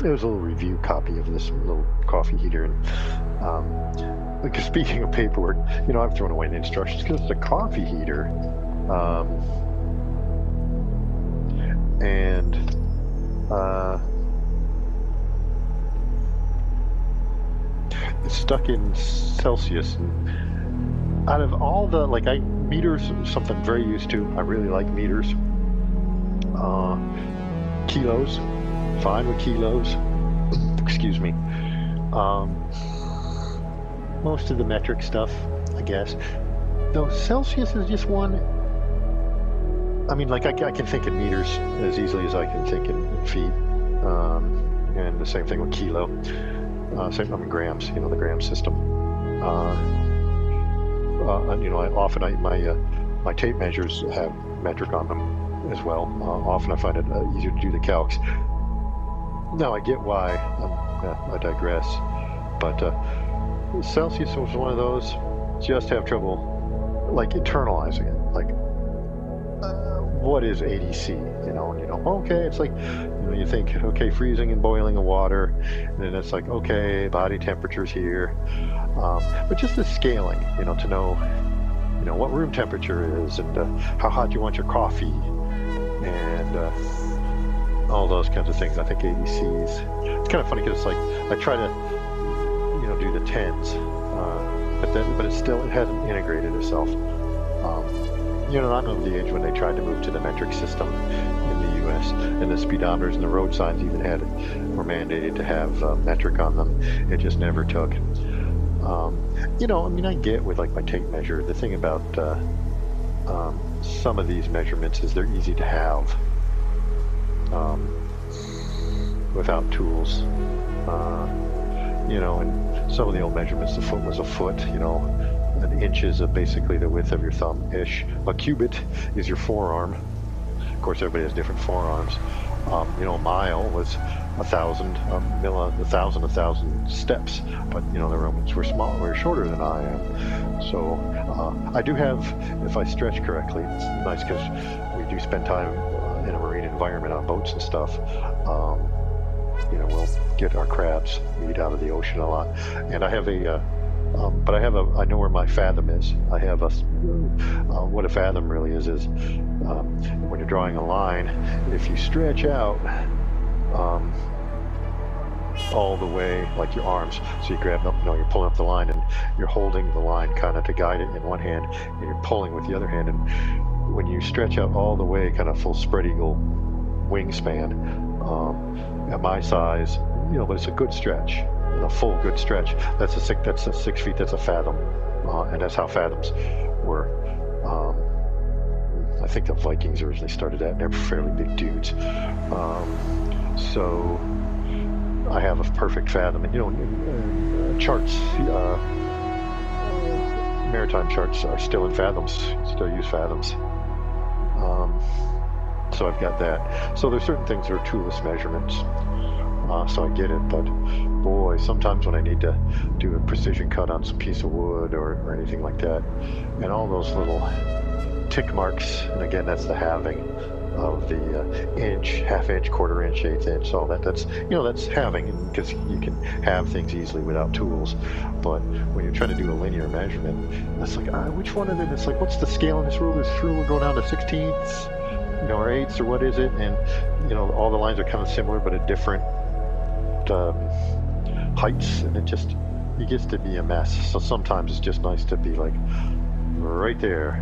It was a little review copy of this little coffee heater, and speaking of paperwork, I've thrown away the instructions because it's a coffee heater, and it's stuck in Celsius. And out of all the meters, something I'm very used to. I really like meters. Kilos, fine with kilos. Excuse me. Most of the metric stuff, I guess. Though Celsius is just one. I mean, I can think in meters as easily as I can think in feet. And the same thing with kilo. Same thing with grams, the gram system. My tape measures have metric on them as well. Often I find it easier to do the calcs. Now I get why. I digress. But Celsius was one of those. Just have trouble internalizing it. What is ADC? Okay, it's you think, okay, freezing and boiling of water, and then it's okay, body temperature's here. But just the scaling, to know, what room temperature is, and how hot you want your coffee, and all those kinds of things. I think ADCs. It's kind of funny because I try to, do the tens, but it hasn't integrated itself. I'm of the age when they tried to move to the metric system in the U.S., and the speedometers and the road signs even were mandated to have metric on them. It just never took. I get with my tape measure. The thing about some of these measurements is they're easy to have without tools. And some of the old measurements, the foot was a foot. An inch is basically the width of your thumb-ish. A cubit is your forearm. Of course, everybody has different forearms. A mile was 1,000 steps, but the Romans were were shorter than I am. So I do have, if I stretch correctly, it's nice because we do spend time in a marine environment on boats and stuff. We'll get our crabs meat out of the ocean a lot, and I have I know where my fathom is. I have what a fathom really is when you're drawing a line, if you stretch out all the way, like your arms, so you grab up, you're pulling up the line and you're holding the line kind of to guide it in one hand, and you're pulling with the other hand, and when you stretch out all the way, kind of full spread eagle wingspan, at my size, but it's a good stretch. A full good stretch. That's a 6 feet. That's a fathom, and that's how fathoms were. I think the Vikings originally started that, and they're fairly big dudes. So I have a perfect fathom, and charts, maritime charts are still in fathoms. Still use fathoms. So I've got that. So there's certain things that are toolless measurements. So I get it, but boy, sometimes when I need to do a precision cut on some piece of wood or anything like that, and all those little tick marks, and again, that's the halving of the inch, half inch, quarter inch, eighth inch, all that. That's halving, because you can have things easily without tools. But when you're trying to do a linear measurement, it's like, which one of them? It's like, what's the scale on this ruler? Is this ruler going down to 16ths, or eighths, or what is it? And all the lines are kind of similar, but at different heights, and it gets to be a mess. So sometimes it's just nice to be like right there.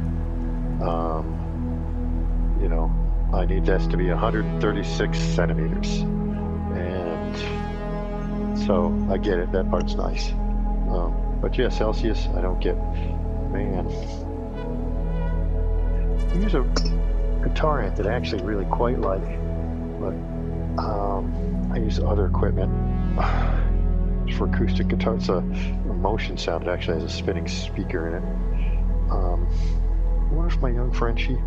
I need this to be 136 centimeters, and so I get it. That part's nice. But yeah, Celsius, I don't get. Man, here's a guitar amp that I actually really quite like, but I use other equipment for acoustic guitar. It's a motion sound. It actually has a spinning speaker in it. I wonder if my young friend, she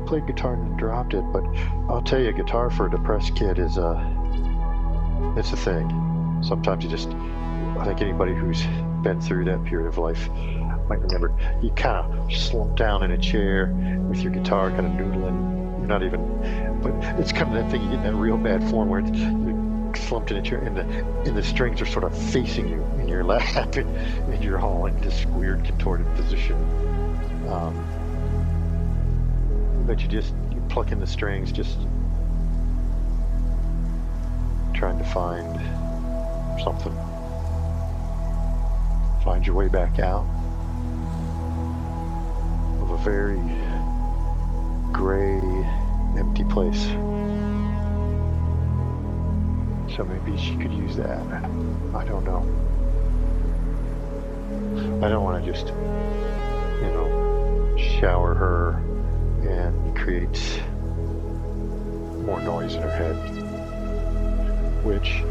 played guitar and dropped it, but I'll tell you, guitar for a depressed kid is it's a thing. Sometimes I think anybody who's been through that period of life might remember, you kind of slump down in a chair with your guitar kind of noodling. You're not even, but it's kind of that thing, you get in that real bad form where you're slumped in a chair and the strings are sort of facing you in your lap, and you're all in this weird contorted position. But you pluck in the strings, just trying to find something. Find your way back out of a very gray, empty place. So maybe she could use that. I don't know. I don't want to just, shower her and create more noise in her head, which,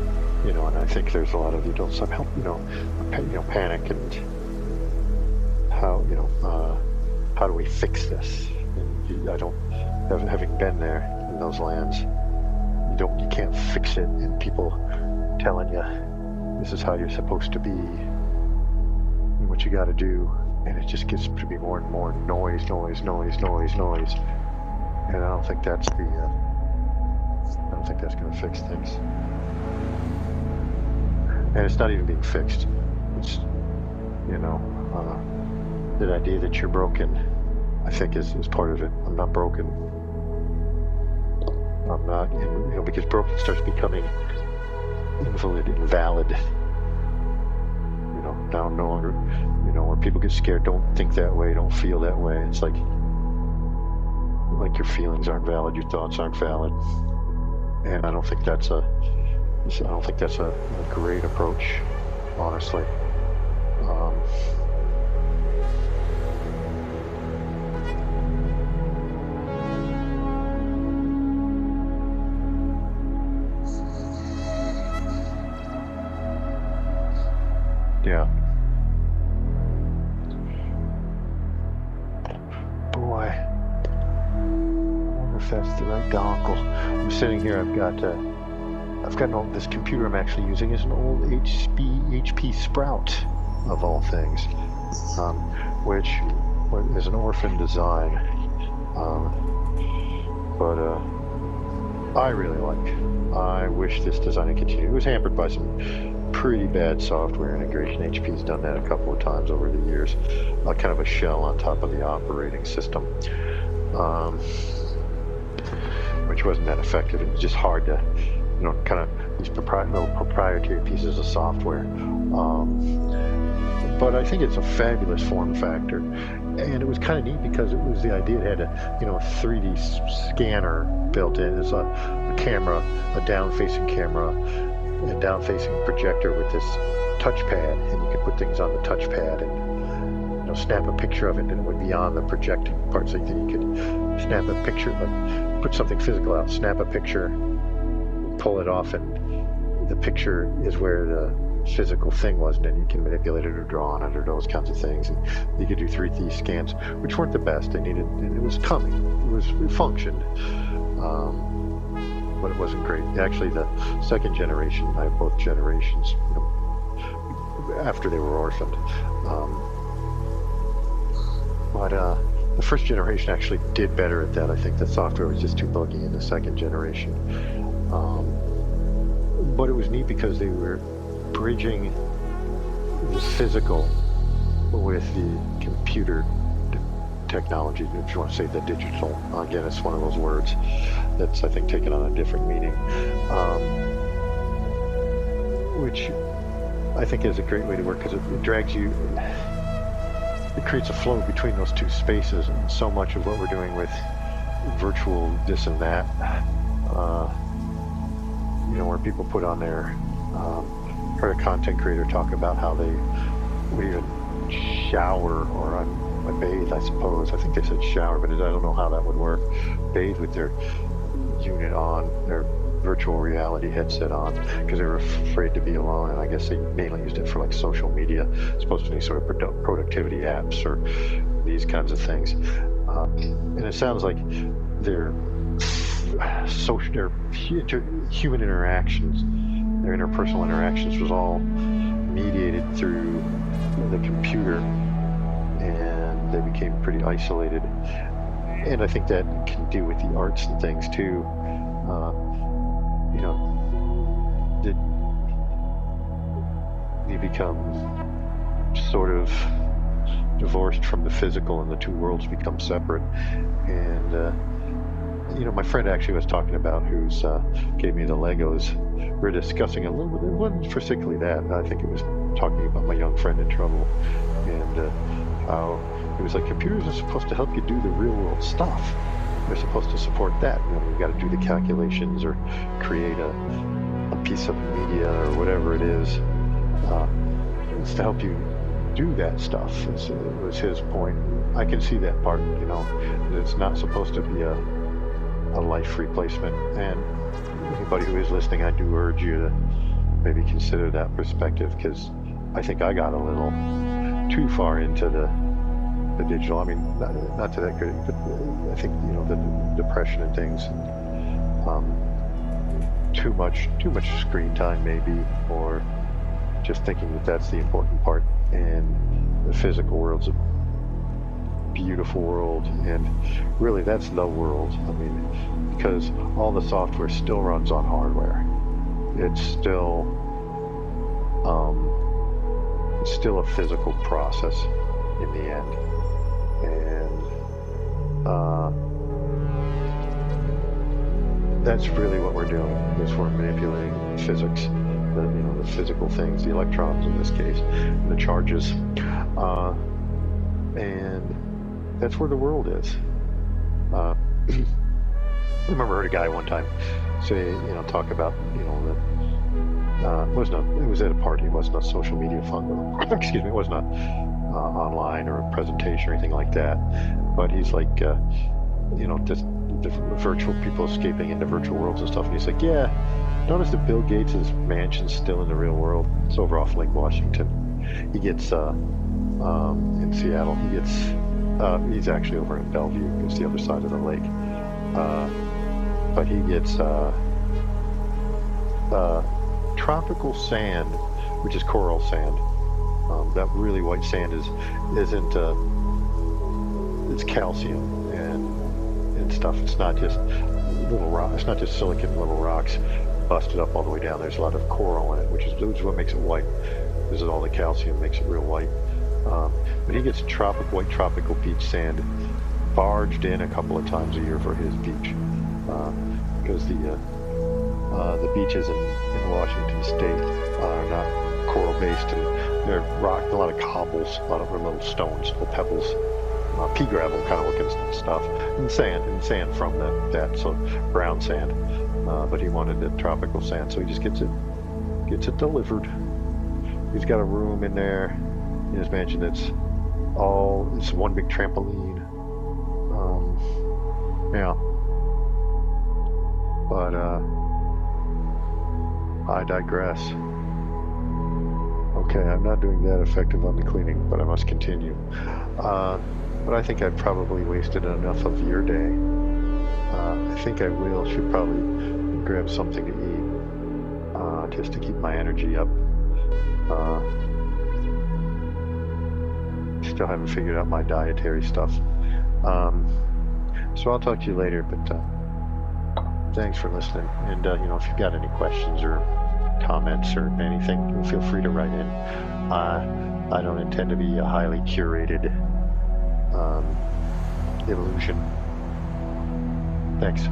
and I think there's a lot of adults that help, panic and how do we fix this? And I don't, having been there in those lands, you can't fix it, and people telling you this is how you're supposed to be and what you got to do, and it just gets to be more and more noise, and I don't think that's going to fix things. And it's not even being fixed. It's, the idea that you're broken, I think is part of it. I'm not broken. I'm not, because broken starts becoming invalid, invalid. Now no longer, where people get scared, don't think that way, don't feel that way. It's like your feelings aren't valid, your thoughts aren't valid. And I don't think that's a great approach, honestly. that's the right dongle. I'm sitting here. I've got this computer I'm actually using is an old HP Sprout, of all things, which is an orphan design, but I really like. I wish this design had continued. It was hampered by some pretty bad software integration. HP's done that a couple of times over the years. Kind of a shell on top of the operating system, which wasn't that effective. It was just hard to, kind of these little proprietary pieces of software. But I think it's a fabulous form factor, and it was kind of neat because it was the idea. It had a 3D scanner built in. It's a camera, a down-facing camera, a down-facing projector with this touchpad, and you could put things on the touchpad and snap a picture of it, and it would be on the projecting part. So you could snap a picture, like put something physical out, snap a picture, pull it off, and the picture is where the physical thing was, and then you can manipulate it or draw on it or those kinds of things. And you could do 3D scans, which weren't the best. They needed, and it was coming. It functioned, but it wasn't great. Actually, the second generation, I have both generations, after they were orphaned. But the first generation actually did better at that. I think the software was just too buggy in the second generation. But it was neat because they were bridging the physical with the computer technology, if you want to say the digital. Again, it's one of those words that's, I think, taken on a different meaning, which I think is a great way to work because it drags you, it creates a flow between those two spaces, and so much of what we're doing with virtual this and that, where people put on their, heard a content creator talk about how they would even shower or bathe, I suppose. I think they said shower, but I don't know how that would work. Bathe with their unit on, their virtual reality headset on, because they were afraid to be alone, and I guess they mainly used it for like social media, as opposed to any sort of productivity apps or these kinds of things. And it sounds like their human interactions, their interpersonal interactions, was all mediated through the computer, and they became pretty isolated. And I think that can do with the arts and things too. You become sort of divorced from the physical, and the two worlds become separate. And my friend actually was talking about, who's gave me the Legos. We're discussing a little bit. It wasn't particularly that. I think it was talking about my young friend in trouble, and how it was like computers are supposed to help you do the real world stuff. They're supposed to support that. You've got to do the calculations or create a piece of media or whatever it is. It's to help you do that stuff. It was his point. I can see that part. That it's not supposed to be a life replacement. And anybody who is listening, I do urge you to maybe consider that perspective, because I think I got a little too far into the digital. I mean, not to that critic, but I think the depression and things, too much screen time maybe, or just thinking that that's the important part, and the physical world's a beautiful world, and really that's the world. I mean, because all the software still runs on hardware. It's still a physical process in the end, and that's really what we're doing, is we're manipulating physics, the physical things, the electrons in this case, and the charges, and that's where the world is. I remember I heard a guy one time say, talk about, it was at a party. It wasn't a social media excuse me, it was not online or a presentation or anything like that. But he's like, just the virtual people escaping into virtual worlds and stuff. And he's like, yeah, notice that Bill Gates' mansion's still in the real world. It's over off Lake Washington. He gets, in Seattle, he's actually over in Bellevue. It's the other side of the lake. but he gets tropical sand, which is coral sand. That really white sand isn't it's calcium and stuff. It's not just little rock. It's not just silicon little rocks busted up all the way down. There's a lot of coral in it, which is what makes it white. This is all the calcium makes it real white. But he gets white tropical beach sand barged in a couple of times a year for his beach, because the beaches in Washington State are not coral based, and they're rock, a lot of cobbles, a lot of little stones, little pebbles, pea gravel kind of looking stuff, and sand from that, so brown sand. But he wanted the tropical sand, so he just gets it delivered. He's got a room in there in his mansion it's one big trampoline. Yeah. But I digress. Okay, I'm not doing that effective on the cleaning, but I must continue. But I think I've probably wasted enough of your day. I think I should probably grab something to eat, just to keep my energy up. Still haven't figured out my dietary stuff. So I'll talk to you later, but thanks for listening. And if you've got any questions or comments or anything, feel free to write in. I don't intend to be a highly curated illusion. Thanks.